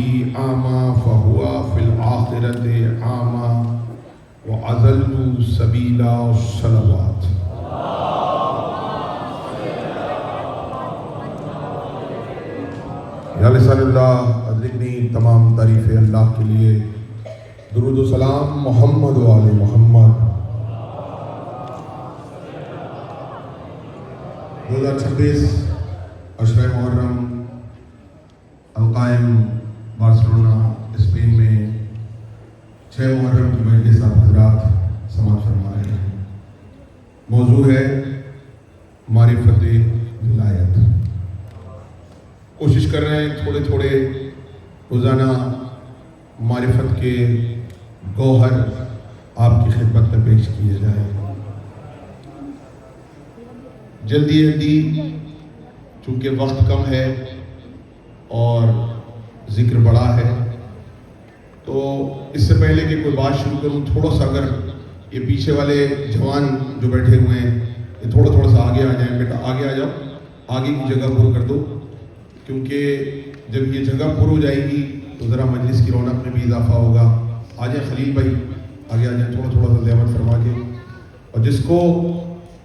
أعمى فهو في الآخرة أعمى وأضل سبيلا الصلوات. یا لسان اللہ ادرکنی، تمام تعریفیں اللہ کے لیے، درود و سلام محمد و آل محمد۔ 2026 عشرہ محرم القائم بارسلونا اسپین میں 6 محرم کی مجلس آپ حضرات سماعت فرما رہے ہیں۔ موضوع ہے معرفت ولایت۔ کوشش کر رہے ہیں تھوڑے تھوڑے روزانہ معرفت کے گوہر آپ کی خدمت میں پیش کیے جائیں۔ جلدی چونکہ وقت کم ہے اور ذکر بڑا ہے، تو اس سے پہلے کہ کوئی بات شروع کروں، تھوڑا سا اگر یہ پیچھے والے جوان جو بیٹھے ہوئے ہیں یہ تھوڑا سا آگے آ جائیں۔ بیٹا آگے آ جاؤ، آگے کی جگہ پر کر دو، کیونکہ جب یہ جگہ پر ہو جائے گی تو ذرا مجلس کی رونق میں بھی اضافہ ہوگا۔ آ جائیں خلیل بھائی، آگے آ جائیں، تھوڑا سا زحمت فرما کے۔ اور جس کو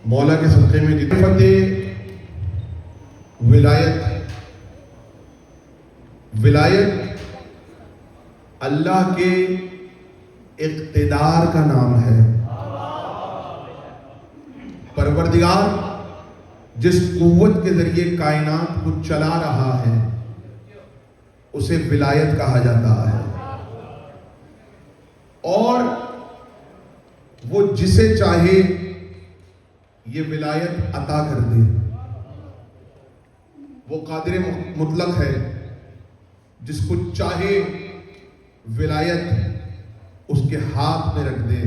مولا کے صدقے میں جتنی ولایت اللہ کے اقتدار کا نام ہے۔ پروردگار جس قوت کے ذریعے کائنات کو چلا رہا ہے اسے ولایت کہا جاتا ہے، اور وہ جسے چاہے یہ ولایت عطا کر دے۔ وہ قادر مطلق ہے، جس کو چاہے ولایت اس کے ہاتھ میں رکھ دے۔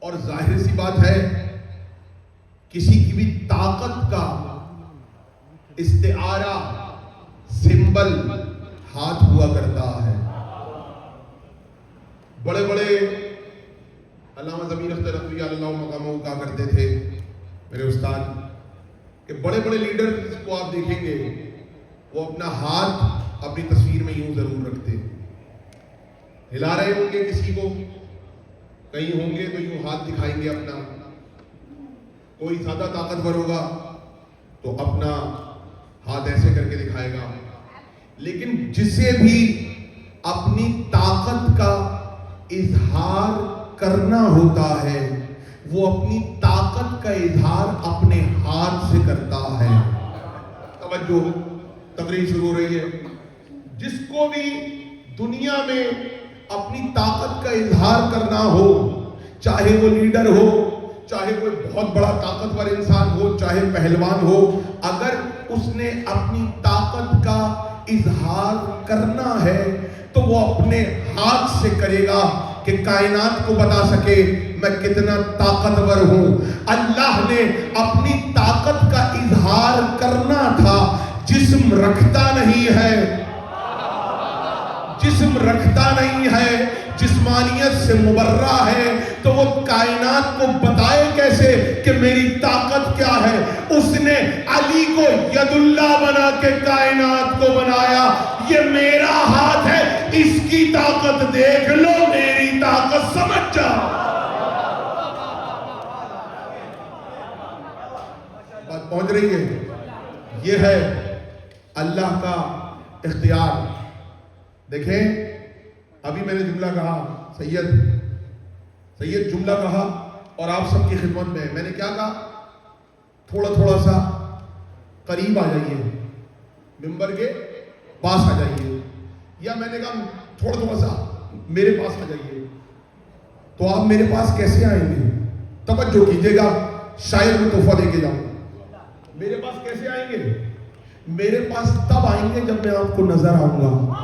اور ظاہر سی بات ہے، کسی کی بھی طاقت کا استعارہ سمبل ہاتھ ہوا کرتا ہے۔ بڑے بڑے علامہ ضمیر اختر رضی اللہ مقامہ کہا کرتے تھے میرے استاد، کہ بڑے بڑے لیڈر کو آپ دیکھیں گے وہ اپنا ہاتھ اپنی تصویر میں یوں ضرور رکھتے، ہلا رہے ہوں گے کسی کو، کہیں ہوں گے تو یوں ہاتھ دکھائیں گے اپنا۔ کوئی زیادہ طاقتور ہوگا تو اپنا ہاتھ ایسے کر کے دکھائے گا۔ لیکن جسے بھی اپنی طاقت کا اظہار کرنا ہوتا ہے وہ اپنی طاقت کا اظہار اپنے ہاتھ سے کرتا ہے۔ توجہ، تقریر شروع ہو رہی ہے۔ جس کو بھی دنیا میں اپنی طاقت کا اظہار کرنا ہو، چاہے وہ لیڈر ہو، چاہے کوئی بہت بڑا طاقتور انسان ہو، چاہے پہلوان ہو، اگر اس نے اپنی طاقت کا اظہار کرنا ہے تو وہ اپنے ہاتھ سے کرے گا کہ کائنات کو بتا سکے میں کتنا طاقتور ہوں۔ اللہ نے اپنی طاقت کا اظہار کرنا تھا، جسم رکھتا نہیں ہے، جسم رکھتا نہیں ہے، جسمانیت سے مبرہ ہے، تو وہ کائنات کو بتائے کیسے کہ میری طاقت کیا ہے؟ اس نے علی کو ید اللہ بنا کے کائنات کو بنایا۔ یہ میرا ہاتھ ہے، اس کی طاقت دیکھ لو، میری طاقت سمجھ جاؤ۔ بات پہنچ رہی ہے؟ یہ ہے اللہ کا اختیار۔ دیکھیں، ابھی میں نے جملہ کہا، سید جملہ کہا، اور آپ سب کی خدمت میں نے کیا کہا؟ تھوڑا سا قریب آ جائیے، ممبر کے پاس آ جائیے، یا میں نے کہا تھوڑا سا میرے پاس آ جائیے۔ تو آپ میرے پاس کیسے آئیں گے؟ توجہ کیجئے گا، شاید میں تحفہ دے کے جاؤں۔ میرے پاس کیسے آئیں گے؟ میرے پاس تب آئیں گے جب میں آپ کو نظر آؤں گا۔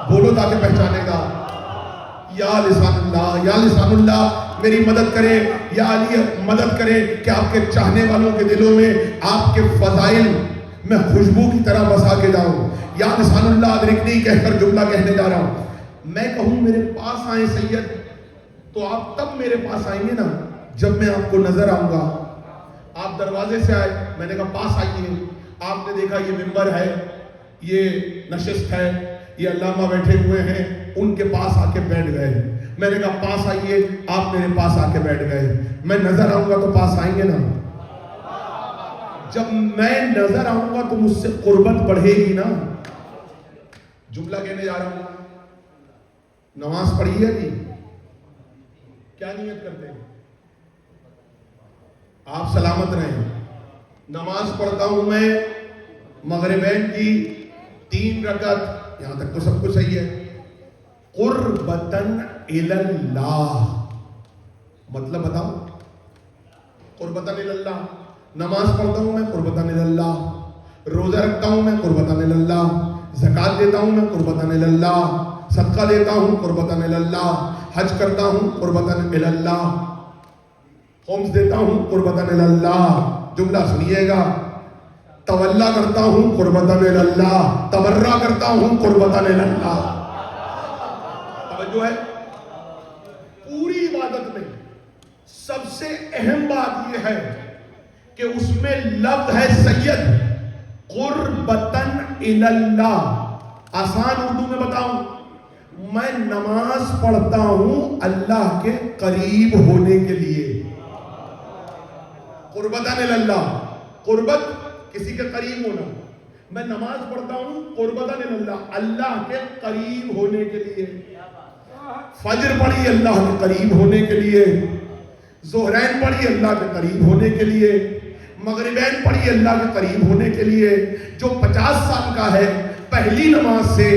بولو تاکہ پہچانے گا۔ یا لسان اللہ، یا لسان اللہ میری مدد کرے، یا علی مدد کرے کہ آپ کے چاہنے والوں کے دلوں میں آپ کے فضائل میں خوشبو کی طرح بسا کے جاؤں۔ یا لسان اللہ ادرکنی کہہ کر جملہ کہنے جا رہا ہوں۔ میں کہوں میرے پاس آئیں سید، تو آپ تب میرے پاس آئیں گے نا جب میں آپ کو نظر آؤں گا۔ آپ دروازے سے آئے، میں نے کہا پاس آئیے، آپ نے دیکھا یہ ممبر ہے، یہ نشست ہے، یہ علامہ بیٹھے ہوئے ہیں, ان کے پاس آ کے بیٹھ گئے. میں نے کہا پاس آئیے, آپ میرے پاس آ کے بیٹھ گئے. میں نظر آؤں گا تو پاس آئیں گے نا؟ جب میں نظر آؤں گا تو مجھ سے قربت بڑھے گی نا. جملہ کہنے جا رہا ہوں, نماز پڑھی ہے نہیں, کیا نیت کرتے ہیں آپ؟ سلامت رہیں. نماز پڑھتا ہوں میں مغربین کی 3 رکعت, یہاں تک تو سب کچھ صحیح ہے. قربتن اللہ, مطلب بتاؤ, قربتن اللہ. نماز پڑھتا ہوں میں قربتن اللہ, روزہ رکھتا ہوں میں قربتن اللہ, زکات دیتا ہوں میں قربتن اللہ, صدقہ دیتا ہوں قربتن اللہ, حج کرتا ہوں قربتن اللہ, خمس دیتا ہوں قربتن اللہ. جملہ سنیے گا, تولا کرتا ہوں قربتن اللہ, تبرع کرتا ہوں قربتن اللہ. توجہ ہے. پوری عبادت میں سب سے اہم بات یہ ہے کہ اس میں لفظ ہے سید, قربتن اللہ. آسان اردو میں بتاؤں, میں نماز پڑھتا ہوں اللہ کے قریب ہونے کے لیے. قربتن اللہ, قربت کسی کے قریب ہونا. میں نماز پڑھتا ہوں قربتن اللہ, اللہ کے قریب ہونے کے لیے. فجر پڑھی اللہ کے قریب ہونے کے لیے, ظہرین پڑھی اللہ کے قریب ہونے کے لیے, مغربین پڑھی اللہ کے قریب ہونے کے لیے. جو 50 سال کا ہے پہلی نماز سے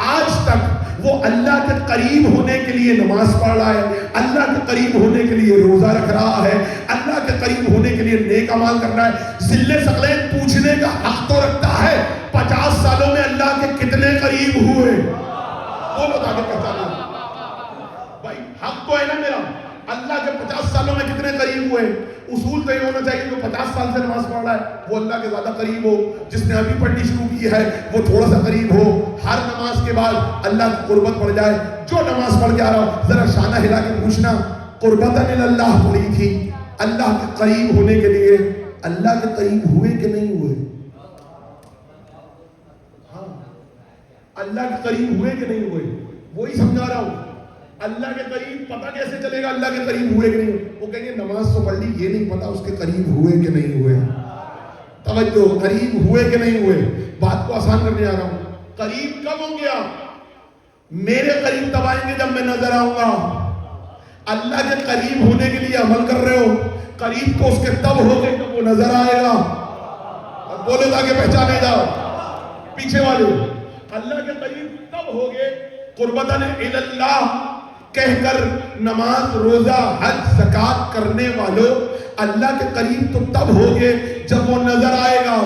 آج تک وہ اللہ کے قریب ہونے کے لیے نماز پڑھ رہا ہے, اللہ کے قریب ہونے کے لیے روزہ رکھ رہا ہے, اللہ کے قریب ہونے کے لیے نیک اعمال کر رہا ہے. ذل ثقلین پوچھنے کا حق تو رکھتا ہے, 50 سالوں میں اللہ کے کتنے قریب ہوئے, وہ بتا کے پہچانا بھائی. حق تو ہے نا میرا, اللہ کے 50 سالوں میں کتنے قریب ہوئے. اصول تو یہ ہونا چاہیے جو 50 سال سے نماز پڑھ رہا ہے وہ اللہ کے زیادہ قریب ہو, جس نے ابھی پڑھنی شروع کی ہے وہ تھوڑا سا قریب ہو. ہر نماز کے بعد اللہ کی قربت بڑھ جائے. جو نماز پڑھ کے آ رہا ہو ذرا شانہ ہلا کے پوچھنا, قربتن اللہ پڑھی تھی اللہ کے قریب ہونے کے لیے, اللہ کے قریب ہوئے کہ نہیں ہوئے؟ ہاں, اللہ کے قریب ہوئے کہ نہیں ہوئے, وہی سمجھا رہا ہوں. اللہ کے قریب پتہ کیسے چلے گا اللہ کے قریب ہوئے کہ نہیں ہوئے؟ وہ کہیں گے نماز تو پڑھ لی, یہ نہیں پتا اس کے قریب ہوئے کہ نہیں ہوئے. توجہ, قریب ہوئے کہ نہیں ہوئے. بات کو آسان کرنے آ رہا ہوں. قریب کب ہوں گے آپ؟ میرے قریب تب آئیں گے جب میں نظر آؤں گا. اللہ کے قریب ہونے کے لیے عمل کر رہے ہو, قریب تو اس کے تب ہوگے جب وہ نظر آئے گا. بولے تاکہ پہچانے جاؤ پیچھے والے. اللہ کے قریب تب ہوگے قربتن اللہ کہہ کر نماز, روزہ, حج, زکات کرنے والوں اللہ کے قریب تو تب ہوگے جب وہ نظر آئے گا.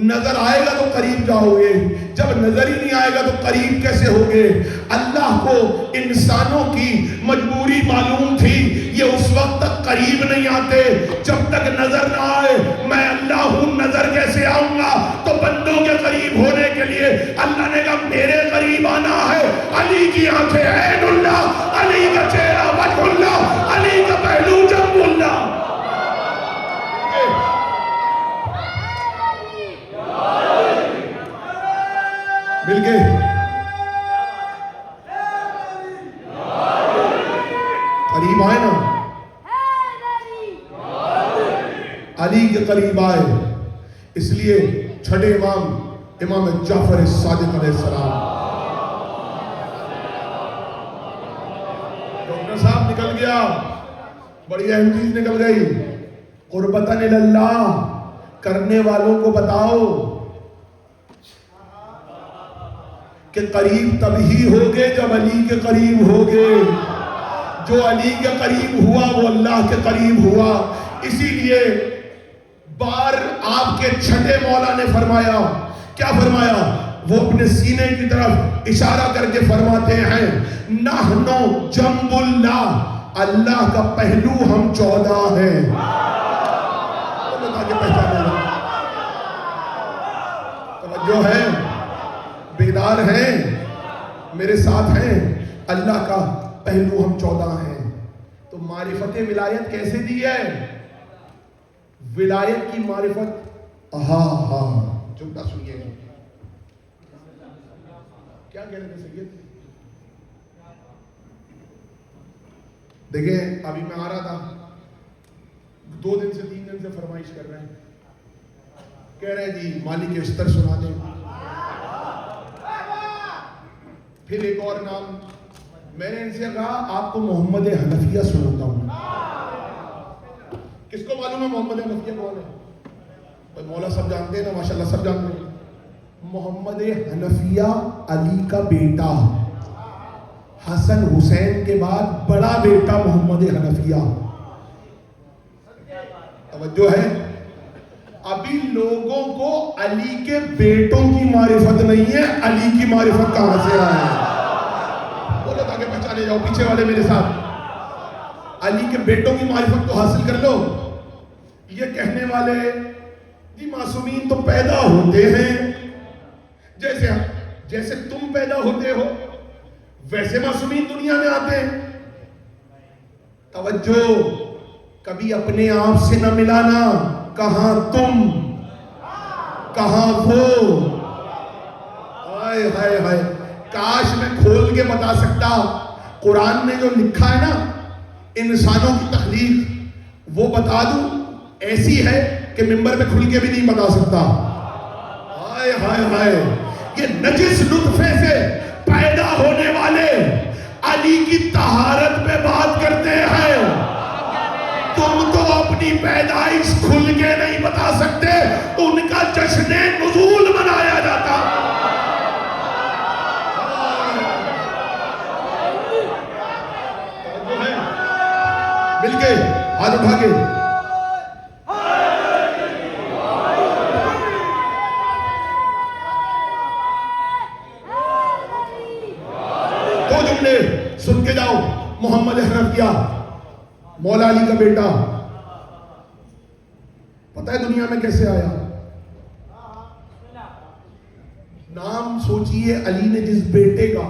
نظر آئے گا تو قریب جاؤ گے, جب نظر ہی نہیں آئے گا تو قریب کیسے ہوگے؟ اللہ کو انسانوں کی مجبوری معلوم تھی, یہ اس وقت تک قریب نہیں آتے جب تک نظر نہ آئے. میں اللہ ہوں, نظر کیسے آؤں گا؟ تو بندوں کے قریب ہونے کے لیے اللہ نے کہا میرے قریب آنا ہے. علی کی آنکھیں عین اللہ, علی کا چہرہ وجہ اللہ, علی کا پہلو جنب اللہ. مل گئے. قریب آئے نا, علی کے قریب آئے. اس لیے چھٹے امام جعفر صادق علیہ السلام, ڈاکٹر صاحب نکل گیا, بڑی اہم چیز نکل گئی. قربتن اللہ کرنے والوں کو بتاؤ کہ قریب تب ہی ہوگے جب علی کے قریب ہوگے. جو علی کے قریب ہوا وہ اللہ کے قریب ہوا. اسی لیے بار آپ کے چھٹے مولا نے فرمایا, کیا فرمایا؟ وہ اپنے سینے کی طرف اشارہ کر کے فرماتے ہیں نحنو جنب اللہ, اللہ کا پہلو ہم 14 ہیں. توجہ ہے, بیدار ہیں, میرے ساتھ ہیں, اللہ کا پہلو ہم 14 ہیں. تو معرفت ولایت کیسے دی ہے؟ ولایت کی معرفت, جملہ سنیے, کیا کہہ رہے تھے سید؟ دیکھیں ابھی میں آ رہا تھا، 2 دن سے 3 دن سے فرمائش کر رہے ہیں، کہہ رہے ہیں جی مالک اشتر سنا دیں، پھر ایک اور نام، میں نے ان سے کہا آپ کو محمد حنفیہ سناتا ہوں۔ کس کو معلوم ہے محمد حنفیہ کون ہے؟ مولا سب جانتے ہیں نا، ماشاءاللہ سب جانتے ہیں۔ محمد حنفیہ علی کا بیٹا، حسن حسین کے بعد بڑا بیٹا محمد حنفیہ۔ توجہ ہے، ابھی لوگوں کو علی کے بیٹوں کی معرفت نہیں ہے، علی کی معرفت کہاں سے آئے؟ بولو تاکہ پہچانے جاؤ، پیچھے والے میرے ساتھ، علی کے بیٹوں کی معرفت کو حاصل کر لو۔ یہ کہنے والے جی معصومین تو پیدا ہوتے ہیں، جیسے تم پیدا ہوتے ہو ویسے معصومین دنیا میں آتے ہیں۔ توجہ، کبھی اپنے آپ سے نہ ملانا، کہاں تم کہاں وہ، ہائے ہائے ہائے، کاش میں کھول کے بتا سکتا، قرآن نے جو لکھا ہے نا انسانوں کی تخلیق، وہ بتا دوں، ایسی ہے کہ ممبر پہ کھل کے بھی نہیں بتا سکتا۔ ہائے ہائے ہائے، یہ نجس نطفے سے پیدا ہونے والے علی کی طہارت پہ بات کرتے ہیں، تم تو اپنی پیدائش کھل کے نہیں بتا سکتے، ان کا جشن نزول منایا جاتا۔ مل کے ہاتھ اٹھا کے دو جملے سن کے جاؤ۔ محمد حنفیہ مولا علی کا بیٹا، پتہ ہے دنیا میں کیسے آیا؟ نام سوچئے علی نے جس بیٹے کا،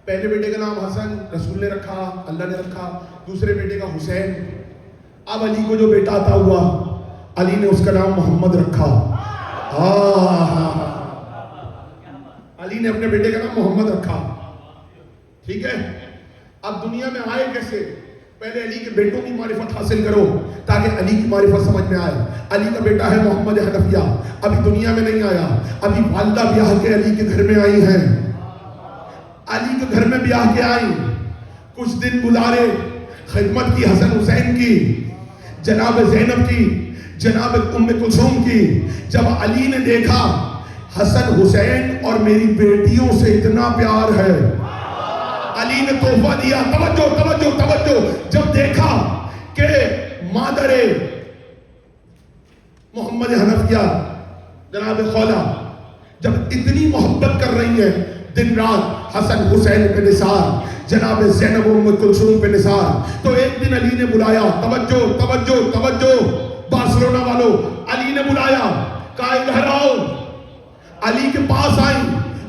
پہلے بیٹے کا نام حسن رسول نے رکھا، اللہ نے رکھا، دوسرے بیٹے کا حسین، اب علی کو جو بیٹا عطا ہوا علی نے اس کا نام محمد رکھا۔ علی نے اپنے بیٹے کا نام محمد رکھا، ٹھیک ہے؟ اب دنیا میں آئے کیسے؟ پہلے علی کے بیٹوں کی معرفت حاصل کرو تاکہ علی کی معرفت سمجھ میں آئے۔ علی کا بیٹا ہے محمد حنفیہ، ابھی دنیا میں نہیں آیا، ابھی والدہ بیاہ کے علی کے گھر میں آئی ہیں، علی کے گھر میں بیاہ کے آئی، کچھ دن گزارے، خدمت کی حسن حسین کی، جناب زینب کی، جناب ام کلثوم کی۔ جب علی نے دیکھا حسن حسین اور میری بیٹیوں سے اتنا پیار ہے، علی نے تحفہ دیا۔ توجہ توجہ توجہ، جب دیکھا کہ مادر محمد حنفیہ جناب خولہ جب اتنی محبت کر رہی ہیں، دن رات حسن حسین پہ نثار، جناب زینب ام کلثوم پہ نثار، تو ایک دن علی نے بلایا، توجہ توجہ توجہ بارسلونا والوں، علی نے بلایا، کہا ادھر آؤ۔ علی کے پاس آئی،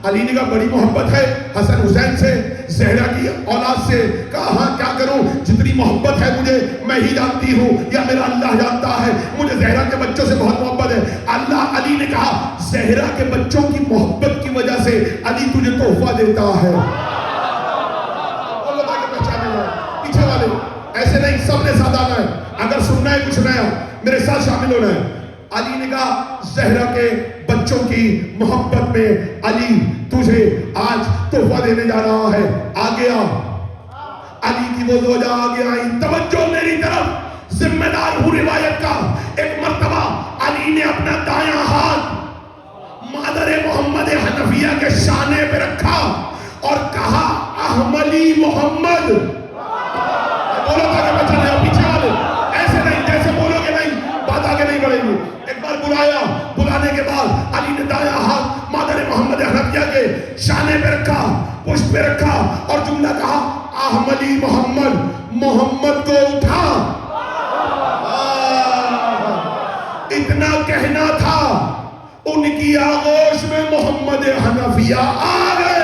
علی نے کہا بڑی محبت ہے حسن حسین سے، زہرا کی اولاد سے، کہا ہاں کیا کروں، جتنی محبت ہے مجھے میں ہی جانتی ہوں یا میرا اللہ جانتا ہے، مجھے زہرا کے بچوں سے بہت محبت ہے۔ اللہ علی نے کہا زہرا کے بچوں کی محبت کی وجہ سے علی تجھے تحفہ دیتا ہے۔ اور لوگوں کے پہچانے ہیں پیچھے والے، ایسے نہیں، سب نے ساتھ آنا ہے، اگر سننا ہے کچھ نیا میرے ساتھ شامل ہونا ہے۔ علی نے کہا زہرا کے بچوں کی محبت میں علی تجھے آج تحفہ دینے جا رہا ہے، آ گیا۔ علی کی وہ زوجہ آگے آئی، توجہ میری طرف، ذمہ دار ہوں روایت کا۔ ایک مرتبہ علی نے اپنا دایاں ہاتھ مادر محمد حنفیہ کے شانے پہ رکھا اور کہا احملی محمد۔ بولو تاکہ بچہ نہیں، پیچھے والے ایسے نہیں، جیسے بولو گے نہیں بات آگے نہیں بڑھے گی۔ ایک بار بلایا، بلانے کے بعد علی نے دایاں ہاتھ مادر محمد حنفیہ کے شانے پہ رکھا، پشت پہ رکھا اور جملہ کہا احملی محمد، محمد کو اٹھا۔ اتنا کہنا تھا، ان کی آغوش میں محمد حنفیہ آ گئے۔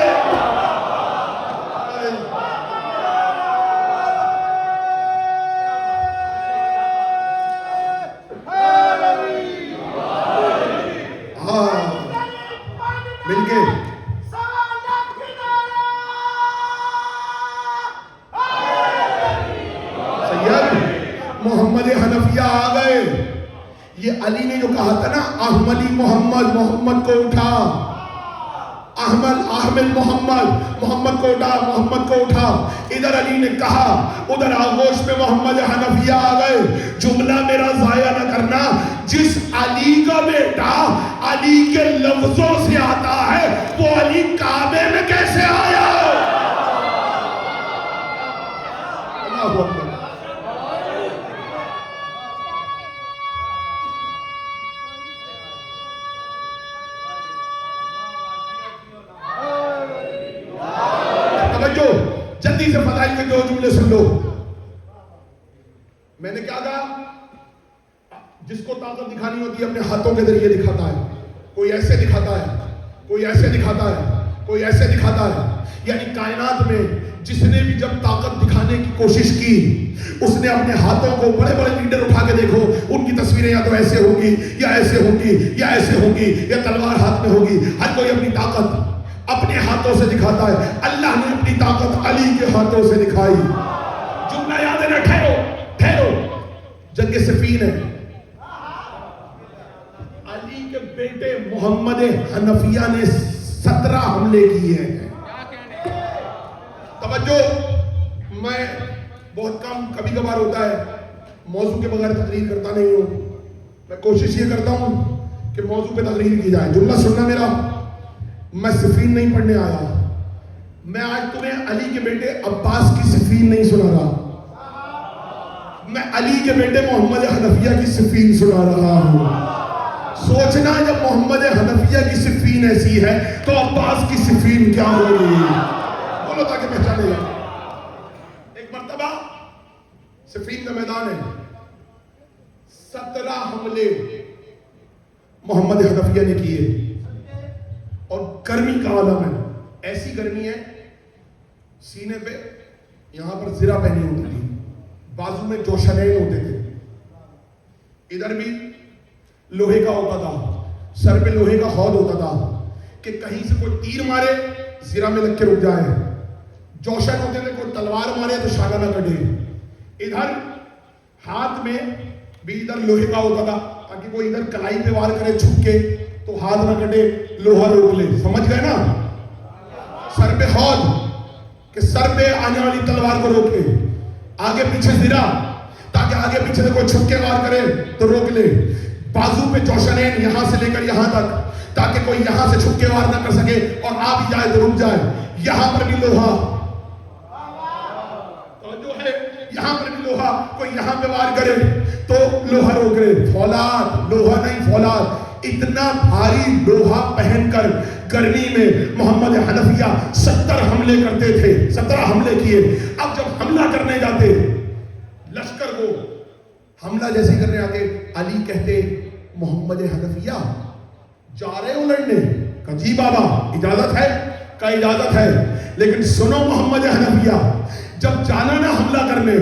محمد حنفیہ آ گئے. یہ علی نے جو کہا تھا نا احمدی محمد، محمد کو اٹھا، احمد محمد کو اٹھا، محمد کو اٹھا. ادھر علی نے کہا، ادھر آغوش میں محمد حنفیہ آ گئے. جملہ میرا ضائع نہ کرنا. جس علی کا بیٹا علی کے لفظوں سے آتا ہے وہ علی کعبے میں کیسے آیا؟ اللہ اکبر. جلدی سے فضائل کے دو جملے سن لو. میں نے کیا کہا؟ جس کو طاقت دکھانی ہوتی ہے اپنے ہاتھوں کے ذریعے دکھاتا ہے. کوئی ایسے دکھاتا ہے، کوئی ایسے دکھاتا ہے، کوئی ایسے دکھاتا ہے. یعنی کائنات میں جس نے بھی جب طاقت دکھانے کی کوشش کی اس نے اپنے ہاتھوں کو، بڑے بڑے لیڈر اٹھا کے دیکھو، ان کی تصویریں یا تو ایسے ہوگی یا ایسے ہوگی یا ایسے ہوگی یا تلوار ہاتھ میں ہوگی. ہر کوئی اپنی طاقت اپنے ہاتھوں سے دکھاتا ہے. اللہ نے اپنی طاقت علی کے ہاتھوں سے دکھائی. جملہ یاد ہے نا؟ ٹھہرو. جنگ صفین ہے. علی کے بیٹے محمد حنفیہ نے 17 حملے کیے ہیں. توجہ، میں بہت کم کبھی کبھار ہوتا ہے موضوع کے بغیر تقریر کرتا نہیں ہوں. میں کوشش یہ کرتا ہوں کہ موضوع پہ تقریر کی جائے. جملہ سننا میرا. میں صفین نہیں پڑھنے آیا. میں آج تمہیں علی کے بیٹے عباس کی صفین نہیں سنا رہا. میں علی کے بیٹے محمد حنفیہ کی صفین سنا رہا ہوں. سوچنا جب محمد حنفیہ کی صفین ایسی ہے تو عباس کی صفین کیا ہوگی؟ بولو تاکہ پہچانے جائے. ایک مرتبہ صفین کا میدان ہے. 17 حملے محمد حنفیہ نے کیے. اور گرمی کا عالم ہے. ایسی گرمی ہے، سینے پہ یہاں پر زرہ پہنی ہوتی تھی، بازو میں جوشنین ہوتے تھے، ادھر بھی لوہے کا ہوتا تھا، سر پہ لوہے کا خود ہوتا تھا کہ کہیں سے کوئی تیر مارے زرہ میں لگ کے رک جائے. جوشن ہوتے تھے، کوئی تلوار مارے تو شانہ نہ کٹے. ادھر ہاتھ میں بھی ادھر لوہے کا ہوتا تھا تاکہ کوئی ادھر کلائی پہ وار کرے چھپ کے تو ہاتھ نہ کٹے، لوہا روک لے. سمجھ گئے نا؟ سر پہ خود کہ سر پہ آنے والی تلوار کو روکے. آگے پیچھے زرہ تاکہ آگے پیچھے سے کوئی چھپ کے وار کرے تو روک لے. بازو پہ جوشنین یہاں سے لے کر یہاں تک تاکہ کوئی یہاں سے چھپ کے وار نہ کر سکے اور آ بھی جائے تو رک جائے. یہاں پر بھی لوہا، جو ہے یہاں پر بھی لوہا، کوئی یہاں پہ وار کرے تو لوہا روک لے. فولاد، لوہا نہیں فولاد. اتنا بھاری لوہا پہن کر گرمی میں محمد حنفیہ 70 حملے کرتے تھے. 17 حملے کیے. اب جب حملہ کرنے جاتے لشکر کو حملہ جیسے کرنے آتے، علی کہتے محمد حنفیہ جا رہے ہو لڑنے؟ کہا جی بابا اجازت ہے. کا اجازت ہے، لیکن سنو محمد حنفیہ، جب جانا نا حملہ کرنے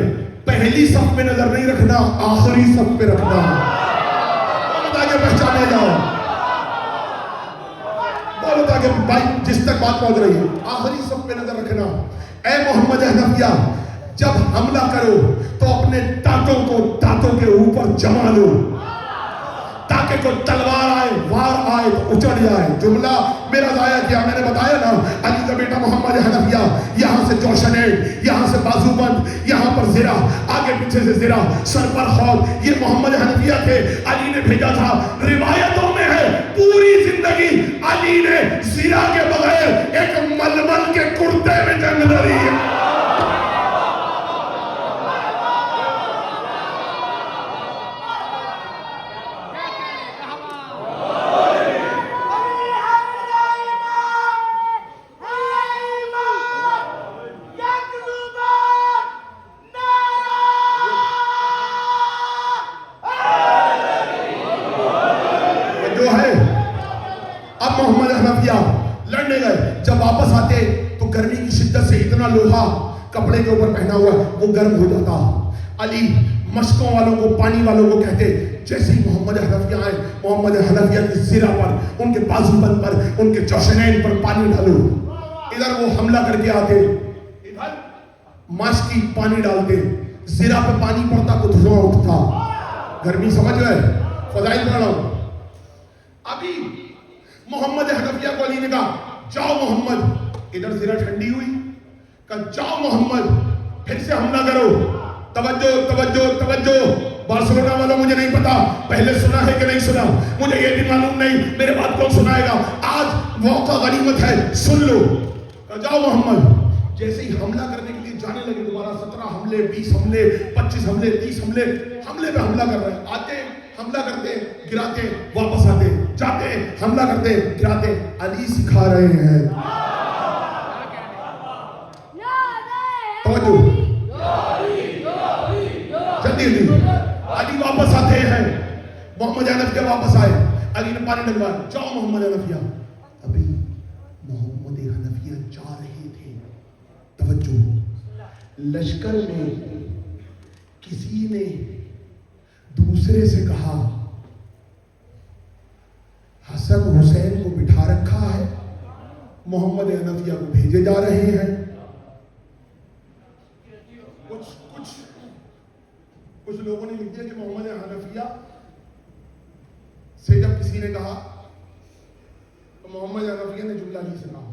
پہلی صف پہ نظر نہیں رکھنا، آخری صف پہ رکھنا. تاکہ پہچانے جاؤ. بولو تاکہ بھائی جس تک بات پہنچ رہی ہے آخری صف پہ نظر رکھنا. اے محمد حنفیہ، جب حملہ کرو تو اپنے دانتوں کو دانتوں کے اوپر جما لو تاکہ کوئی تلوار آئے، وار آئے تو اچڑ جائے. جملہ میرا ضائع کیا. میں نے بتایا نا علی کا بیٹا محمد حنفیہ، یہاں سے جوشنین، یہاں سے بازو بند، یہاں پر زرہ، آگے پیچھے سے زرہ، سر پر خود. یہ محمد حنفیہ تھے، علی نے بھیجا تھا. روایتوں میں ہے پوری زندگی علی نے زرہ کے بغیر ایک ململ کے کرتے میں جنگ لڑی. لڑنے گئے. جب واپس آتے تو گرمی کی شدت سے اتنا لوہا کپڑے کے اوپر پہنا ہوا وہ گرم ہو جاتا. علی مشکوں والوں کو، پانی والوں کو کہتے جیسے ہی محمد حنفیہ آئے، محمد حنفیہ کی زرہ پر، ان کے بازو بند پر، ان کے جوشنین پر پانی ڈالو. ادھر وہ حملہ کر کے آتے، ادھر ماشکی پانی ڈالتے، زرہ پہ پانی پڑتا تو دھواں اٹھتا. گرمی سمجھ گئے؟ فضائل پڑھ رہا ہوں. ابھی محمد حنفیہ کو علی نے کہا جاؤ محمد. ادھر زرہ ٹھنڈی ہوئی، کہا جاؤ محمد پھر سے حملہ کرو. توجہ توجہ توجہ. بارسلونا والوں مجھے نہیں پتا پہلے سنا ہے کہ نہیں سنا، مجھے یہ بھی معلوم نہیں، میرے بات کون سنائے گا. آج موقع غنیمت ہے، سن لو. جاؤ محمد. جیسے ہی حملہ کرنے کے لیے جانے لگے، دوبارہ 17 حملے، 20 حملے، 25 حملے، 30 حملے، حملے پہ حملہ کر رہے ہیں. آتے حملہ کرتے گراتے واپس آتے، جاتے حملہ کرتے گراتے. علی سکھا رہے ہیں. توجہ جلدی جلدی. علی واپس آتے ہیں. محمد حنفیہ واپس آئے. علی نے پانی ڈلوایا. جاؤ محمد حنفیہ. ابھی محمد حنفیہ جا رہے تھے. توجہ. لشکر میں کسی نے دوسرے سے کہا حسن حسین کو بٹھا رکھا ہے، محمد حنفیہ کو بھیجے جا رہے ہیں. کچھ لوگوں نے لکھ دیا کہ محمد حنفیہ سے جب کسی نے کہا تو محمد حنفیہ نے جملہ علی سے کہا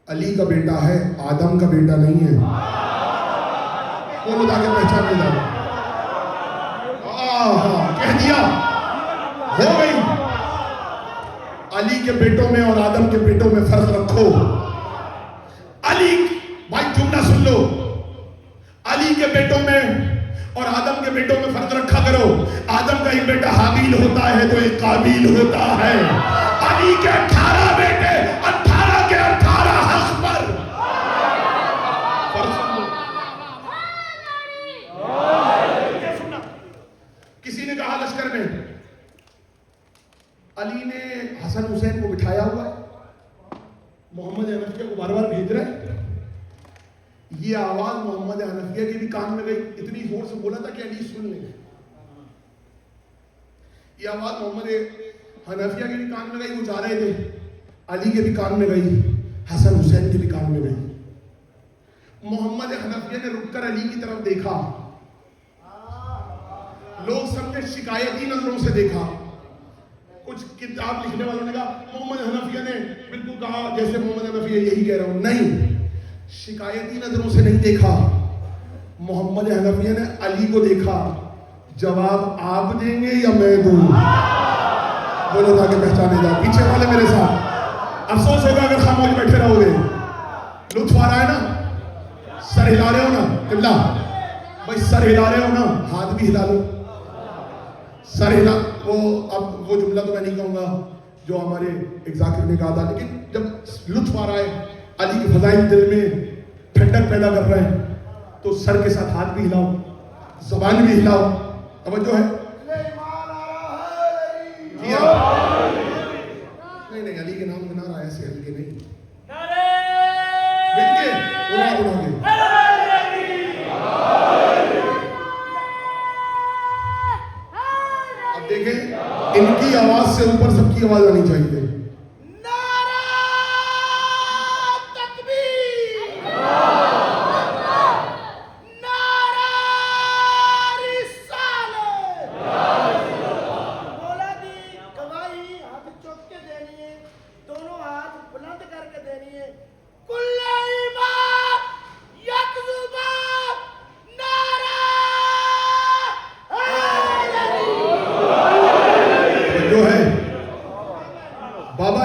علی کا بیٹا ہے، آدم کا بیٹا نہیں ہے. کون بتا کے پہچان لے جا. کہہ دیا ہو گئی. علی کے بیٹوں میں اور آدم کے بیٹوں میں فرق رکھو. علی بھائی جملہ سن لو. علی کے بیٹوں میں اور آدم کے بیٹوں میں فرق رکھا کرو. آدم کا ایک بیٹا حابیل ہوتا ہے تو ایک قابیل ہوتا ہے. علی کے 18 بیٹے 18 کے 18 حق پر. کسی نے کہا لشکر میں علی نے حسن حسین کو بٹھایا ہوا ہے، محمد حنفیہ کو بار بار بھیج رہے ہیں. یہ آواز محمد حنفیہ کے بھی کان میں گئی. اتنی زور سے بولا تھا کہ علی سن لیں. یہ آواز محمد حنفیہ کے بھی کان میں گئی. وہ جا رہے تھے. علی کے بھی کان میں گئی، حسن حسین کے بھی کان میں گئی. محمد حنفیہ نے رک کر علی کی طرف دیکھا. لوگ سب نے شکایتی نظروں سے دیکھا. کچھ کتاب لکھنے والوں نے کہا محمد حنفیہ نے بالکل کہا جیسے محمد حنفیہ یہی کہہ رہا ہوں. نہیں، شکایتی نظروں سے نہیں دیکھا. محمد حنفیہ نے علی کو دیکھا. جواب آپ دیں گے یا میں دوں؟ بولو تاکہ پہچانے جائے. پیچھے والے میرے ساتھ. افسوس ہوگا اگر خاموش بیٹھے رہو گے. لطف آ رہا ہے نا؟ سر ہلا رہے ہو نا؟ قبلہ بھائی سر ہلا رہے ہو نا؟ ہاتھ بھی ہلا لو. سر ہلا. وہ جملہ تو میں نہیں کہوں گا جو ہمارے ایک ذاکر نے کہا تھا، لیکن جب لطف آ رہا ہے، علی کے فضائل دل میں ٹھنڈک پیدا کر رہے ہیں، تو سر کے ساتھ ہاتھ بھی ہلاؤ، زبان بھی ہلاؤ. توجہ ہے؟ نہیں علی کے نام بنا رہا ہے، ایسے علی کے نہیں مل کے اڑا گے. اب دیکھیں ان کی آواز سے اوپر سب کی آواز آنی چاہیے.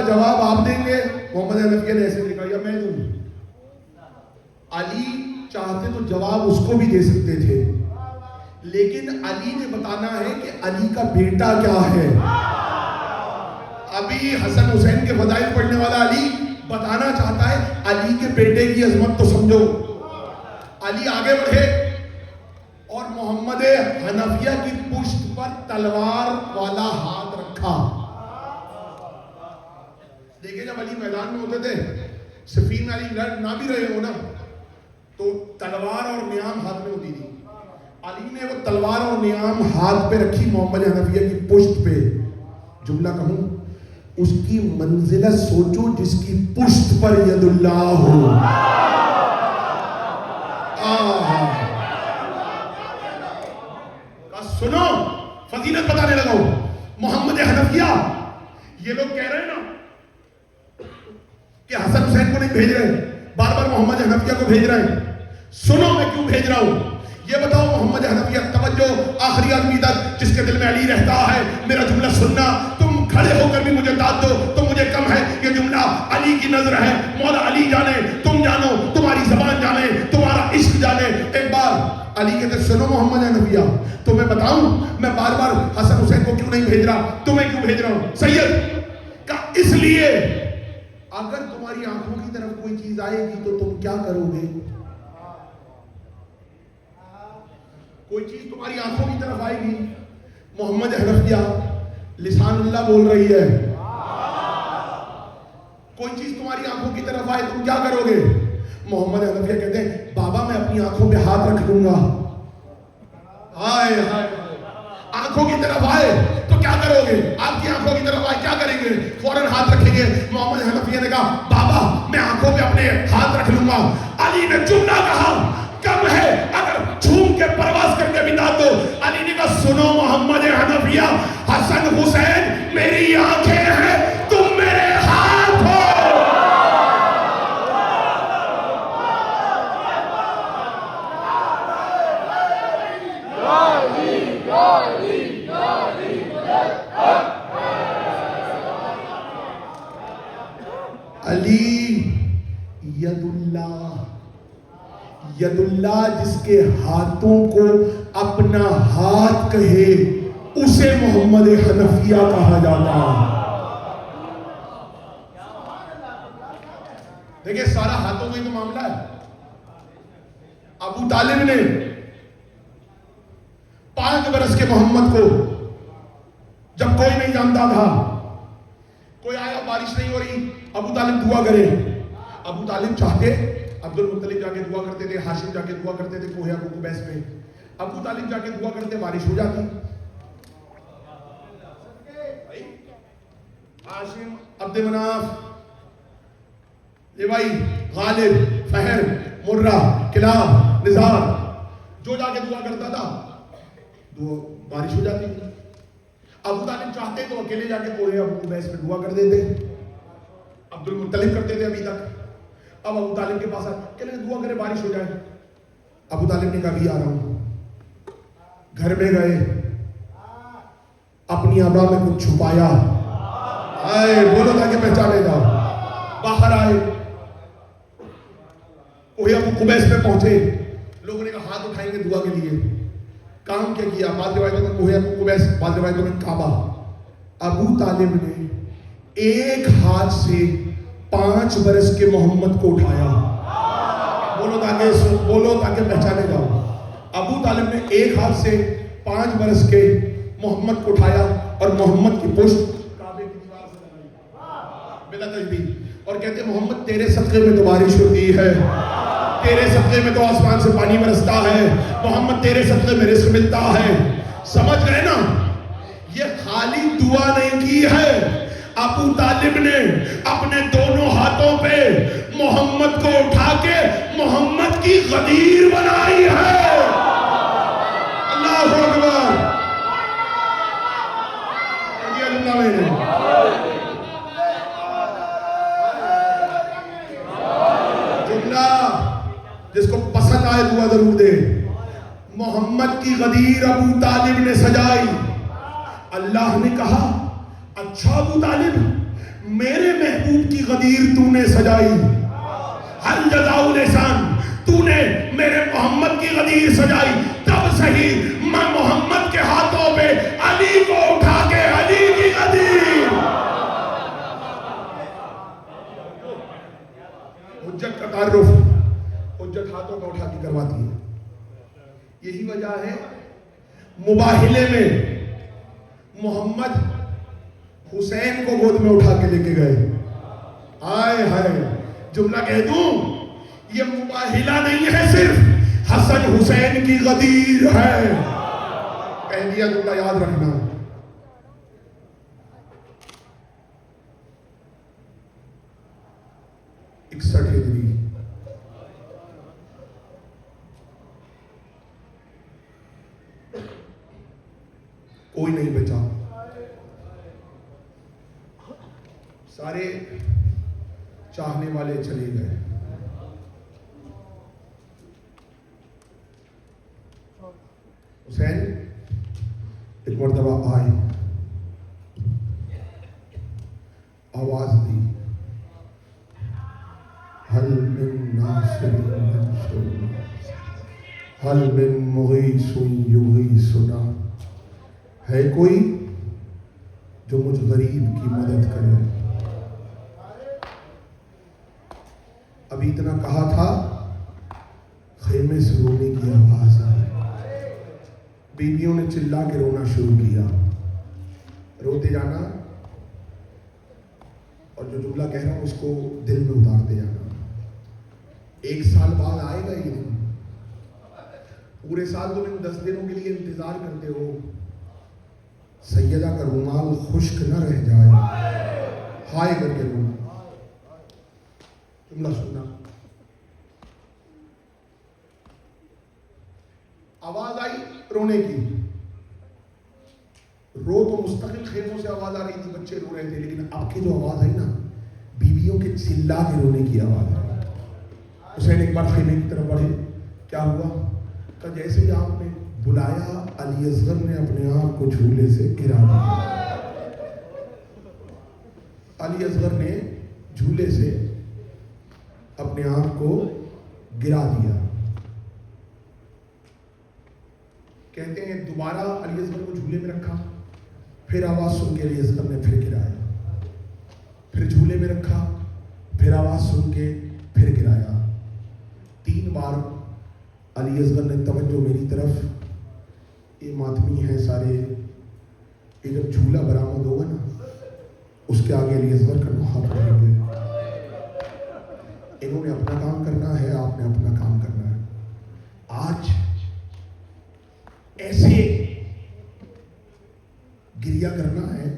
جواب آپ دیں گے؟ محمد حنفیہ نے ایسے لکھا یا میں دوں؟ علی چاہتے تو جواب اس کو بھی دے سکتے تھے، لیکن علی نے بتانا ہے کہ علی کا بیٹا کیا ہے. ابھی حسن حسین کے فضائل پڑھنے والا علی بتانا چاہتا ہے علی کے بیٹے کی عظمت تو سمجھو. علی آگے بڑھے اور محمد حنفیہ کی پشت پر تلوار والا ہاتھ رکھا. دیکھیں جب علی میدان میں ہوتے تھے، صفین میں علی لڑ نہ بھی رہے ہو نا تو تلوار اور نیام ہاتھ میں ہوتی تھی. علی نے وہ تلوار اور نیام ہاتھ پہ رکھی محمد حنفیہ کی پشت پہ. جملہ کہوں، اس کی منزلت سوچو جس کی پشت پر ید اللہ ہو. سنو فضیلت بتانے لگا ہوں. محمد حنفیہ یہ لوگ کہہ رہے ہیں نا کہ حسن حسین کو نہیں بھیج رہے, بار بار محمد حنفیہ کو بھیج رہے ہیں. سنو میں کیوں بھیج رہا ہوں. یہ بتاؤ محمد حنفیہ, توجہ آخری آدمی تک جس کے دل میں علی رہتا ہے میرا جملہ سننا. تم کھڑے ہو کر بھی مجھے داد دو تو مجھے کم ہے. یہ جملہ علی کی نظر ہے. مولا علی جانے, تم جانو, تمہاری زبان جانے, تمہارا عشق جانے. ایک بار علی کہتے سنو محمد حنفیہ, تمہیں بتاؤں میں بار بار حسن حسین کو کیوں نہیں بھیج رہا, تمہیں کیوں بھیج رہا ہوں. سید کا اس لیے اگر تمہاری آنکھوں کی طرف کوئی چیز آئے گی تو تم کیا کرو گے. کوئی چیز تمہاری آنکھوں کی طرف آئے گی, محمد حنفیہ لسان اللہ بول رہی ہے, کوئی چیز تمہاری آنکھوں کی طرف آئے تم کیا کرو گے. محمد حنفیہ کہتے ہیں بابا میں اپنی آنکھوں پہ ہاتھ رکھ دوں گا. ہائے ہائے, آنکھوں کی طرف آئے تو کیا کرو گے. آپ کی آنکھوں کی طرف آئے کیا کریں گے, فوراً ہاتھ رکھیں گے. محمد حنفیہ نے کہا بابا میں آنکھوں پہ اپنے ہاتھ رکھ لوں گا. علی نے جملہ کہا کم ہے اگر جھوم کے پرواز کر کے بتا دو. علی نے کہا سنو محمد حنفیہ, حسن حسین میری آنکھیں ہیں, تم میرے ہاتھ ہو. علی ید اللہ, ید اللہ جس کے ہاتھوں کو اپنا ہاتھ کہے اسے محمد حنفیہ کہا جاتا ہے. دیکھیں سارا ہاتھوں کا ہی تو معاملہ ہے. ابو طالب نے 5 برس کے محمد کو جب کوئی نہیں جانتا تھا, کوئی آیا بارش نہیں ہو رہی, ابو طالب دعا کرے. ابو طالب چاہتے, عبد المطلب جا کے دعا کرتے تھے, ہاشم جا کے دعا کرتے تھے کوہ ابو قبیس میں. ابو طالب جا کے دعا کرتے, بارش ہو جاتی. ہاشم, عبد مناف, یہ بھائی غالب, فہر, مرہ, کلاب, نزار, جو جا کے دعا کرتا تھا بارش ہو جاتی. ابو طالب چاہتے تو اکیلے جا کے کوہ ابو قبیس میں دعا کر دیتے. عبد المطلب کرتے تھے ابھی تک. اب ابو طالب کے پاس کہ دعا کرے بارش ہو جائے. ابو طالب نے کہا بھی آ رہا ہوں. گھر میں گئے, اپنی آبا میں کچھ چھپایا. آئے بولو تاکہ پہچانے جاؤ. باہر آئے, کوہ ابو قبیس میں پہنچے. لوگوں نے کہا ہاتھ اٹھائیں گے دعا کے لیے. کام کیا کیا, بعض روایتوں میں کوہ ابو قبیس, بعض روایتوں میں کعبہ. ابو طالب نے ایک ہاتھ سے 5 برس کے محمد کو اٹھایا. بولو تاکہ پہچانے جاؤ. ابو طالب نے ایک ہاتھ سے 5 برس کے محمد کو اٹھایا اور محمد کی پشت کعبے کی دیوار سے لگائی بلا تجدید, اور کہتے محمد تیرے صدقے میں تو بارش ہوتی ہے, تیرے صدقے میں تو آسمان سے پانی برستا ہے, محمد تیرے صدقے میں رزق ملتا ہے. سمجھ گئے نا, یہ خالی دعا نہیں کی ہے. ابو طالب نے اپنے دونوں ہاتھوں پہ محمد کو اٹھا کے محمد کی غدیر بنائی ہے. اللہ اکبر. جملہ جس کو پسند آئے دعا ضرور دے. محمد کی غدیر ابو طالب نے سجائی. اللہ نے کہا اچھا ابو طالب میرے محبوب کی غدیر تو نے سجائی. ہر جزاؤ لسان, تو نے میرے محمد کی غدیر سجائی. تب صحیح میں محمد کے ہاتھوں پہ علی کو اٹھا کے علی کی غدیر. حجت کا تعارف حجت ہاتھوں کا اٹھا کے کرواتی ہے. یہی وجہ ہے مباہلے میں محمد حسین کو گود میں اٹھا کے لے کے گئے. آئے ہائے, جملہ کہہ دوں یہ مباہلہ نہیں ہے, صرف حسن حسین کی غدیر ہے. کہہ دیا جملہ یاد رکھنا. 61 ہجری. کوئی نہیں بچا. سارے چاہنے والے چلے گئے. حسین ایک مرتبہ آئے, آواز دی, حل من ناصر ینصرنا, حل من مغیث یغیثنا, ہے کوئی جو مجھ غریب کی مدد کرے. ابھی اتنا کہا تھا, خیمے سے رونے کی آواز آئی. بیویوں نے چلا کے رونا شروع کیا, روتے جانا, اور جو جملہ کہہ رہا ہوں اس کو دل میں اتارتے جانا. 1 سال بعد آئے گا یہ دن. پورے سال تم ان 10 دنوں کے لیے انتظار کرتے ہو. سیدہ کا رومال خشک نہ رہ جائے, ہائے کر کے رونا. جملہ سننا, آواز آئی رونے کی. رو تو مستقل خیموں سے آواز آ رہی تھی, بچے رو رہے تھے, لیکن اب کی جو آواز آئی نا, بیویوں کے چلا کے رونے کی آواز آئی. حسین ایک بار خیمے کی طرف بڑھے. کیا ہوا؟ کہ جیسے ہی آپ نے بلایا, علی اصغر نے اپنے آپ کو جھولے سے گرا دیا. علی اصغر نے جھولے سے اپنے آپ کو گرا دیا. کہتے ہیں دوبارہ علی اصغر کو جھولے میں رکھا, پھر آواز سن کے علی اصغر نے پھر گرایا, پھر جھولے میں رکھا, پھر آواز سن کے پھر گرایا. 3 بار علی اصغر نے توجہ میری طرف, یہ ماتمی ہیں سارے, یہ جب جھولا برآمد ہوگا نا, اس کے آگے علی اصغر کا نوحہ پڑیں گے. انہوں نے اپنا کام کرنا ہے, آپ نے اپنا کام کرنا ہے. آج ایسے گریا کرنا ہے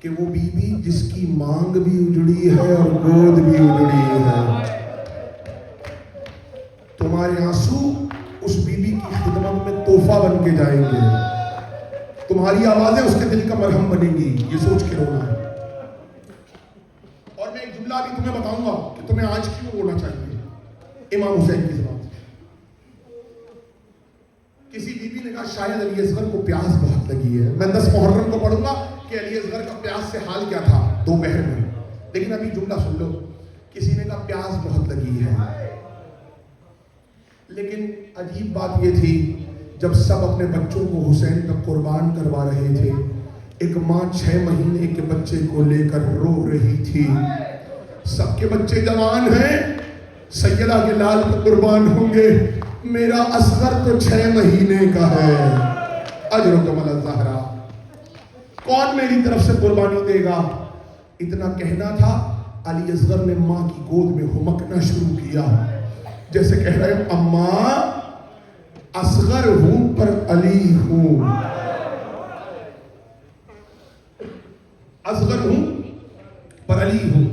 کہ وہ بیوی جس کی مانگ بھی اجڑی ہے اور گود بھی اجڑی ہے, تمہارے آنسو اس بیوی کی خدمت میں تحفہ بن کے جائیں گے. تمہاری آوازیں اس کے دل کا مرہم بنیں گی. یہ سوچ کے رونا ہے. اور میں ایک جملہ بھی تمہیں بتاؤں گا کہ تمہیں آج کیوں رونا چاہیے. امام حسین کی زبان سے کسی بیوی نے کہا شاید علی اصغر کو پیاس بہت لگی ہے. میں 10 محرم کو پڑھوں گا کہ علی اصغر کا پیاس سے حال کیا تھا دوپہر میں, لیکن ابھی جملہ سن لو. کسی نے کہا پیاس بہت لگی ہے, لیکن عجیب بات یہ تھی جب سب اپنے بچوں کو حسین کا قربان کروا رہے تھے, ایک ماں 6 مہینے کے بچے کو لے کر رو رہی تھی. سب کے بچے جوان ہیں, سیدہ کے لال پر قربان ہوں گے, میرا اصغر تو 6 مہینے کا ہے. اجرکم الزہرا, کون میری طرف سے قربانی دے گا. اتنا کہنا تھا, علی اصغر نے ماں کی گود میں ہمکنا شروع کیا, جیسے کہہ رہے ہیں اماں اصغر ہوں پر علی ہوں, اصغر ہوں پر علی ہوں.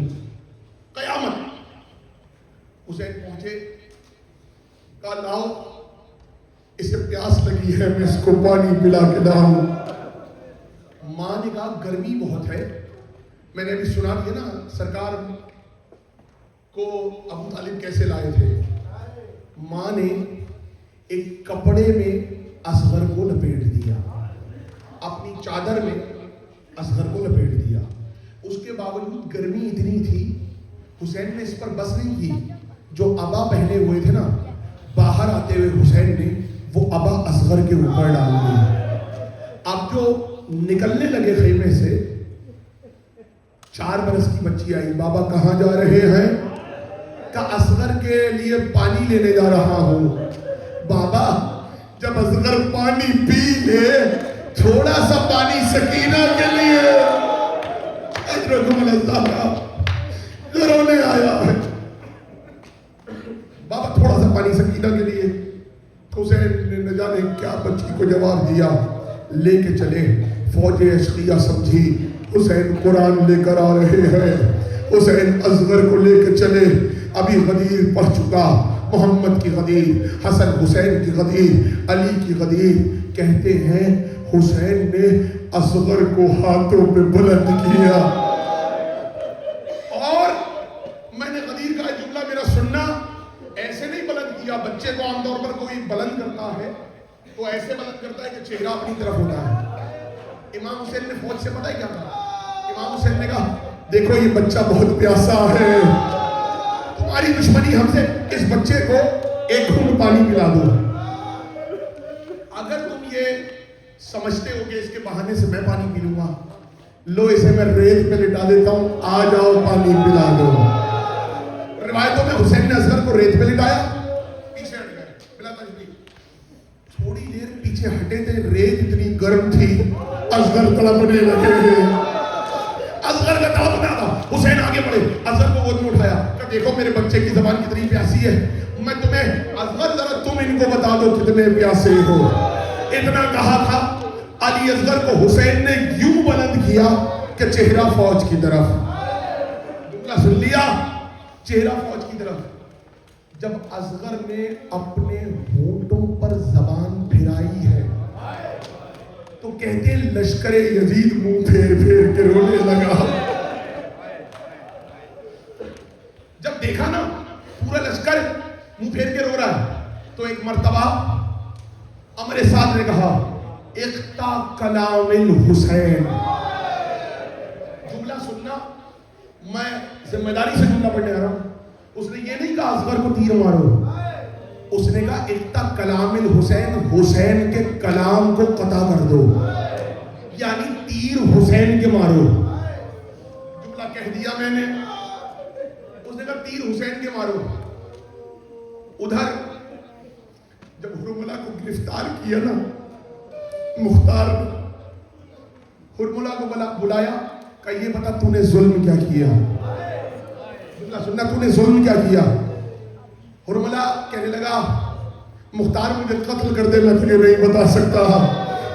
قیامت. حسین پہنچے, کہا لاؤ اسے پیاس لگی ہے, میں اس کو پانی پلا کے لاؤں. ماں نے کہا گرمی بہت ہے. میں نے ابھی سنا دیا نا سرکار کو ابو طالب کیسے لائے تھے. ماں نے ایک کپڑے میں اصغر کو لپیٹ دیا, اپنی چادر میں اصغر کو لپیٹ دیا. اس کے باوجود گرمی اتنی تھی, حسین نے اس پر بس نہیں کی. جو ابا پہنے ہوئے تھے نا, باہر آتے ہوئے حسین نے وہ ابا اصغر کے اوپر ڈال دی. اب جو نکلنے لگے خیمے سے, 4 برس کی بچی آئی. بابا کہاں جا رہے ہیں؟ کہ اصغر کے لیے پانی لینے جا رہا ہوں. بابا جب اصغر پانی پی لے, تھوڑا سا پانی سکینہ کے لیے. اجرکم الزہرا, رونے آیا ہے. بابا تھوڑا سا پانی سکینہ کے لیے. حسین نے نہ جانے کیا بچی کو جواب دیا, لے کے چلے. فوج اشقیہ سمجھی حسین قرآن لے کر آ رہے ہیں. حسین اصغر کو لے کے چلے. ابھی غدیر پڑھ چکا, محمد کی غدیر, حسن حسین کی غدیر, علی کی غدیر. کہتے ہیں حسین نے اصغر کو ہاتھوں پہ بلند کیا. اور میں نے غدیر کا جملہ میرا سننا ایسے نہیں بلند کیا. بچے کو عام طور پر کوئی بلند کرتا ہے تو ایسے بلند کرتا ہے کہ چہرہ اپنی طرف ہوتا ہے. امام حسین نے فوج سے پتہ ہے کیا کہا؟ امام حسین نے کہا دیکھو یہ بچہ بہت پیاسا ہے, تمہاری دشمنی ہم سے, اس بچے کو ایک گھونٹ پانی پلا دو. اگر تم یہ سمجھتے ہو کہ اس کے بہانے سے میں پانی پی لوں گا, لو اسے میں ریت پہ لٹا دیتا ہوں, آ جاؤ پانی پلا دو. روایتوں میں حسین نے اصغر کو ریت پہ لٹایا, پیچھے ہٹ گئے بلا تجدید. تھوڑی دیر پیچھے ہٹے تھے, ریت اتنی گرم تھی, اصغر تڑپنے لگے. اصغر کا تڑپنا تھا. حسین آگے بڑھے, اصغر کو گود میں اٹھایا کہ دیکھو میرے بچے کی زبان کتنی پیاسی ہے, میں تمہیں اصغر ذرا تم ان کو بتا دو کتنے پیاسے ہو. اتنا کہا تھا, علی اصغر کو حسین نے یوں بلند کیا کہ چہرہ فوج کی طرف. جملہ سن لیا, چہرہ فوج کی طرف. جب اصغر نے اپنے ہونٹوں پر زبان پھرائی ہے تو کہتے ہیں لشکر یزید منہ پھیر پھیر کے رونے لگا. جب دیکھا نا پورا لشکر منہ پھیر کے رو رہا ہے تو ایک مرتبہ امر سعد نے کہا اقتا کلام الحسین. جملہ سننا, میں ذمہ داری سے جملہ پڑھنے آ رہا ہوں. اس نے یہ نہیں کہا اصغر کو تیر مارو, اس نے کہا اقتا کلام الحسین, حسین کے کلام کو قطع کر دو, یعنی تیر حسین کے مارو. جملہ کہہ دیا میں نے, اس نے کہا تیر حسین کے مارو. ادھر جب حرملہ کو گرفتار کیا نا مختار, حرملہ کو بلایا, کہا یہ بتا تو نے ظلم کیا کیا. سننا, تو نے ظلم کیا کیا. حرملہ کہنے لگا مختار مجھے قتل کر دے, میں تجھے نہیں بتا سکتا.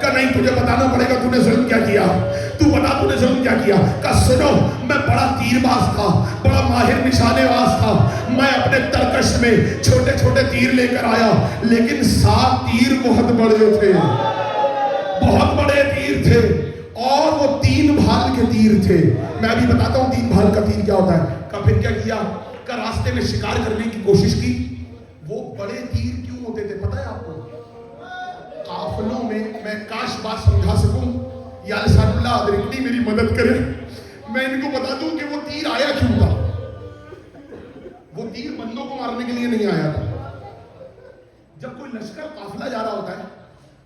کہا نہیں تجھے بتانا پڑے گا تو نے ظلم کیا کیا, تو بتا تو نے ظلم کیا کیا. کہا سنو میں بڑا تیر باز تھا, بڑا ماہر نشانے باز تھا, میں اپنے ترکش میں چھوٹے چھوٹے تیر لے کر آیا, لیکن 7 تیر بہت بڑے تھے, بہت بڑے تیر تھے, اور وہ 3 بھال کے تیر تھے. میں ابھی بتاتا ہوں 3 بھال کا تیر کیا ہوتا ہے. کہا پھر کیا کیا؟ کہ راستے میں شکار کرنے کی کوشش کی. وہ بڑے تیر کیوں ہوتے تھے پتہ ہے آپ کو؟ قافلوں میں کاش بات سمجھا سکوں, یا لسان اللہ ادرکنی میری مدد کرے, میں ان کو بتا دوں کہ وہ تیر آیا کیوں تھا. وہ تیر بندوں کو مارنے کے لیے نہیں آیا تھا. جب کوئی لشکر قافلہ جا رہا ہوتا ہے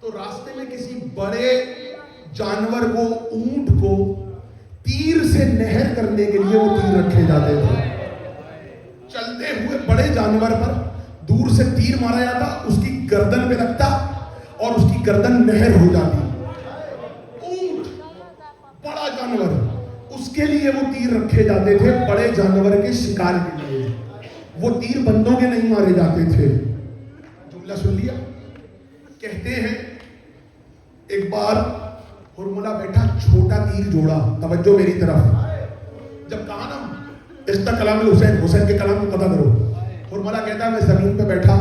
تو راستے میں کسی بڑے جانور کو, اونٹ کو تیر سے نہر کرنے کے لیے وہ تیر رکھے جاتے تھے. چلتے ہوئے بڑے جانور پر دور سے تیر مارا جاتا, اس کی گردن پہ لگتا اور اس کی گردن نہر ہو جاتی. اونٹ بڑا جانور, اس کے لیے وہ تیر رکھے جاتے تھے, بڑے جانور کے شکار کے لیے. وہ تیر بندوں کے نہیں مارے جاتے تھے. جملہ سن لیا. کہتے ہیں ایک بار حرملہ بیٹھا, چھوٹا تیر جوڑا, توجہ میری طرف. جب کہا نا اقتا کلام الحسین, حسین کے کلام کو قطع کرو, حرملہ کہتا ہے میں زمین پہ بیٹھا,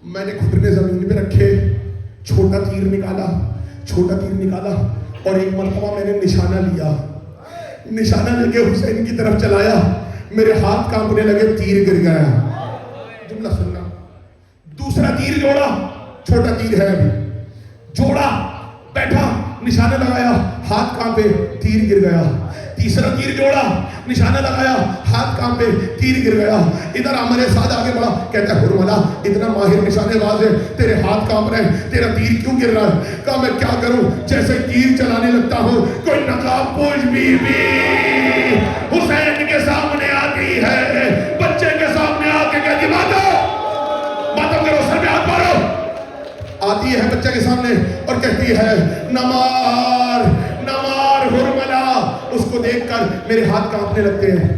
میں نے گھٹنے زمین پہ رکھے, چھوٹا تیر نکالا اور ایک مرتبہ میں نے نشانہ لیا, نشانہ لے کے حسین کی طرف چلایا, میرے ہاتھ کانپنے لگے, تیر گر گیا. جملہ سننا. دوسرا تیر جوڑا, چھوٹا تیر ہے ابھی, جوڑا, بیٹھا, نشانہ لگایا, ہاتھ کانپے, تیر گر گیا. تیسرا تیر جوڑا, نشانہ لگایا, ہاتھ کانپے, تیر گر گیا. ادھر عمر سعد آگے بڑھا, کہتا ہے حرملہ اتنا ماہر نشانے باز ہے, تیرے ہاتھ کانپ رہے ہیں, تیرا تیر کیوں گر رہا ہے؟ کہا میں کیا کروں, جیسے تیر چلانے لگتا ہوں کوئی نقاب پوش بی حسین کے سامنے آتی ہے, بچے کے سامنے آ کے کہتی ماتم کرو, سر پہ ہاتھ مارو. آتی ہے بچے کے سامنے اور کہتی ہے نمار حرملہ. اس کو دیکھ کر میرے ہاتھ کانپنے لگتے ہیں.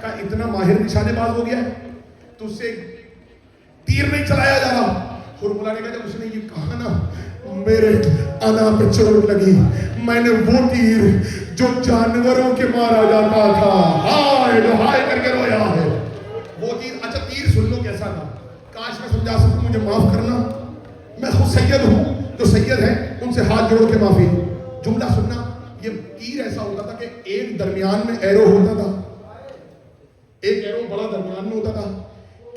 کہا اتنا ماہر نشانے باز ہو گیا ہے, تو اس سے تیر نہیں چلایا جا رہا. حرملہ نے کہا جب اس نے یہ کہا نا میرے انا پہ چوٹ لگی, میں نے وہ تیر جو جانوروں کے مارا جاتا تھا, ہائے کر کے رویا ہے, وہ تیر. اچھا تیر سن لو کیسا تھا, کاش میں سمجھا سکوں, مجھے معاف کرنا, میں خود سید ہوں, جو سید ہیں ان سے ہاتھ جوڑ کے معافی. جملہ سننا, یہ تیر ایسا ہوتا تھا کہ ایک درمیان میں ایرو ہوتا تھا, ایک ایرو بڑا درمیان میں ہوتا تھا,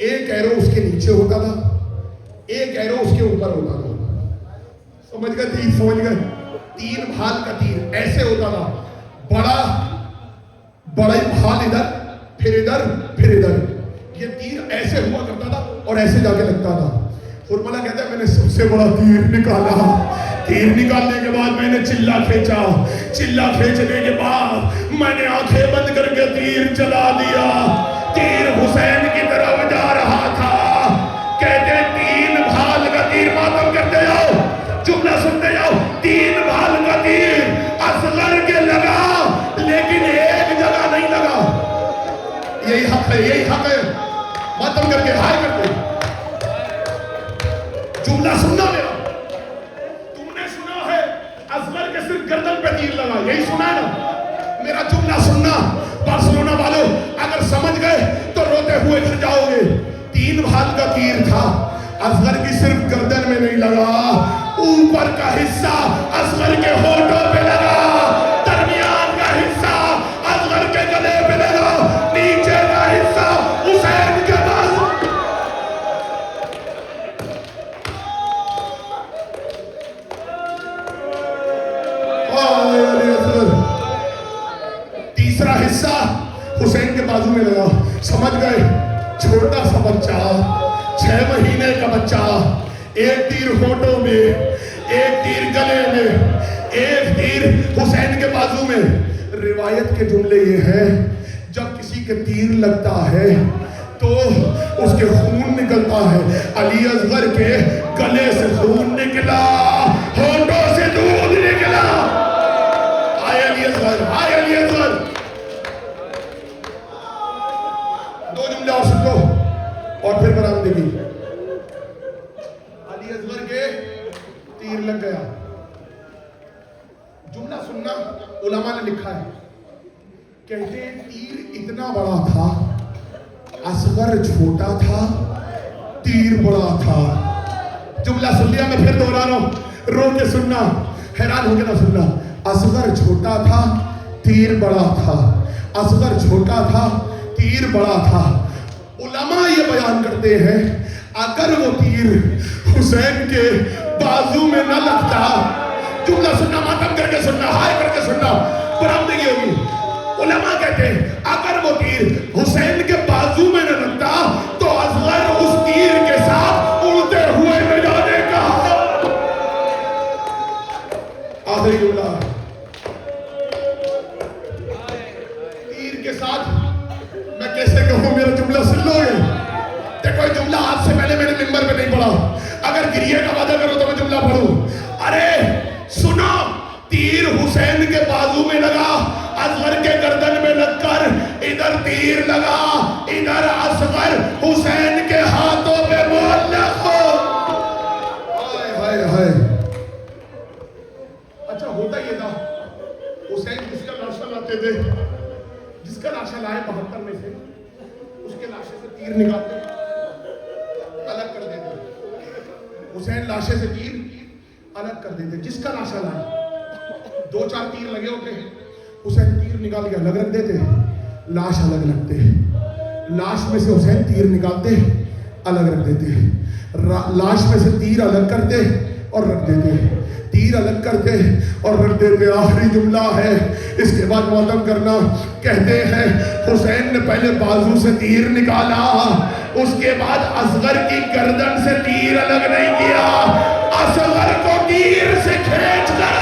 ایک ایرو اس کے نیچے ہوتا تھا, ایک ایرو اس کے اوپر ہوتا تھا. سمجھ گئے تیر؟ سمجھ گئے؟ 3 بھال کا تیر ایسے ہوتا تھا, بڑا بھال ادھر, پھر ادھر, پھر ادھر. یہ تیر ایسے ہوا کرتا تھا اور ایسے جا کے لگتا تھا. فرمانا کہتا ہے میں نے سب سے بڑا تیر نکالا. تیر نکالنے کے بعد میں نے چلا کھینچا. چلا کھینچنے کے بعد میں نے آنکھیں بند کر کے تیر چلا دیا. تیر حسین کی طرف جا رہا تھا. کہتے 3 بھال کا تیر, ماتم کرتے جاؤ, جملہ سنتے جاؤ. 3 بھال کا تیر اصغر کے لگا لیکن ایک جگہ نہیں لگا. یہی حق ہے, یہی حق ہے. ماتم کر کے ہائے کرتے. جملہ سننا میرا, تم نے سنا ہے اصغر کے صرف گردن پہ تیر لگا, یہی سنا ہے نا. میرا جملہ سننا بارسلونا والوں, اگر سمجھ گئے تو روتے ہوئے گھر جاؤ گے. 3 بھال کا تیر تھا, اصغر کی صرف گردن میں نہیں لگا, اوپر کا حصہ اصغر کے ہونٹوں پہ لگا, درمیان کا حصہ اصغر کے گلے پہ لگا, نیچے کا حصہ حسین کے پاس. تیسرا حصہ حسین کے بازو میں لگا. سمجھ گئے؟ چھوٹا سا بچہ, 6 مہینے کا بچہ, ایک تیر ہونٹوں میں, ایک تیر گلے میں, ایک تیر حسین کے بازو میں. روایت کے جملے یہ ہیں جب کسی کے تیر لگتا ہے تو اس کے خون نکلتا ہے. علی اصغر کے گلے سے خون نکلا, ہونٹوں سے دودھ نکلا. آئے علی اصغر, آئے علی اصغر. 2 جملے اور سن لو اور پھر برآمدگی. علی اصغر کے تیر لگ گیا. جملہ سننا, علماء نے لکھا ہے, کہتے ہیں تیر اتنا بڑا تھا, اصغر چھوٹا تھا, تیر بڑا تھا. جملہ سن لیا, میں پھر دوہرا رہا ہوں, رو کے سننا, حیران ہو کے نہ سننا. اصغر چھوٹا تھا, تیر بڑا تھا. اصغر چھوٹا تھا, تیر بڑا تھا. علماء یہ بیان کرتے ہیں اگر وہ تیر حسین کے بازو میں نہ لگتا, جملہ سننا, ماتم کر کے سننا, ہائے کر کے سننا, برآمدگی ہوگی. علماء کہتے ہیں اگر وہ تیر حسین کے بازو میں نہ لگتا تو اصغر اس تیر کے ساتھ اڑتے ہوئے نہ جانے کا. آخری جملہ, تیر کے ساتھ, میں کیسے کہوں, میرا جملہ سن لو گے. دیکھو یہ جملہ آج سے پہلے میں نے ممبر پہ نہیں پڑھا, اگر گریے کا وعدہ کرو تو میں جملہ پڑھوں. ارے سنو, تیر حسین کے بازو میں لگا, اصغر کے گردن میں لگ کر ادھر تیر لگا, ادھر اصغر حسین کے ہاتھوں پہ معلق ہو. ہائے ہائے ہائے. اچھا ہوتا یہ تھا, حسین جس کا لاشا لاتے تھے, جس کا لاشا لائے 72 میں سے, اس کے لاشے سے تیر نکالتے, الگ کر دیتے. حسین لاشے سے تیر الگ کر دیتے. جس کا لاشا لائے 2-4 تیر لگے ہوتے ہیں, حسین تیر نکال کے الگ رکھ دیتے, لاش الگ رکھتے. لاش میں سے حسین تیر نکالتے, الگ رکھ دیتے. لاش میں سے تیر الگ کرتے اور رکھ دیتے, تیر الگ کرتے اور رکھ دیتے. آخری جملہ ہے, اس کے بعد ماتم کرنا. کہتے ہیں حسین نے پہلے بازو سے تیر نکالا, اس کے بعد اصغر کی گردن سے تیر الگ نہیں کیا, اصغر کو تیر سے کھینچ کر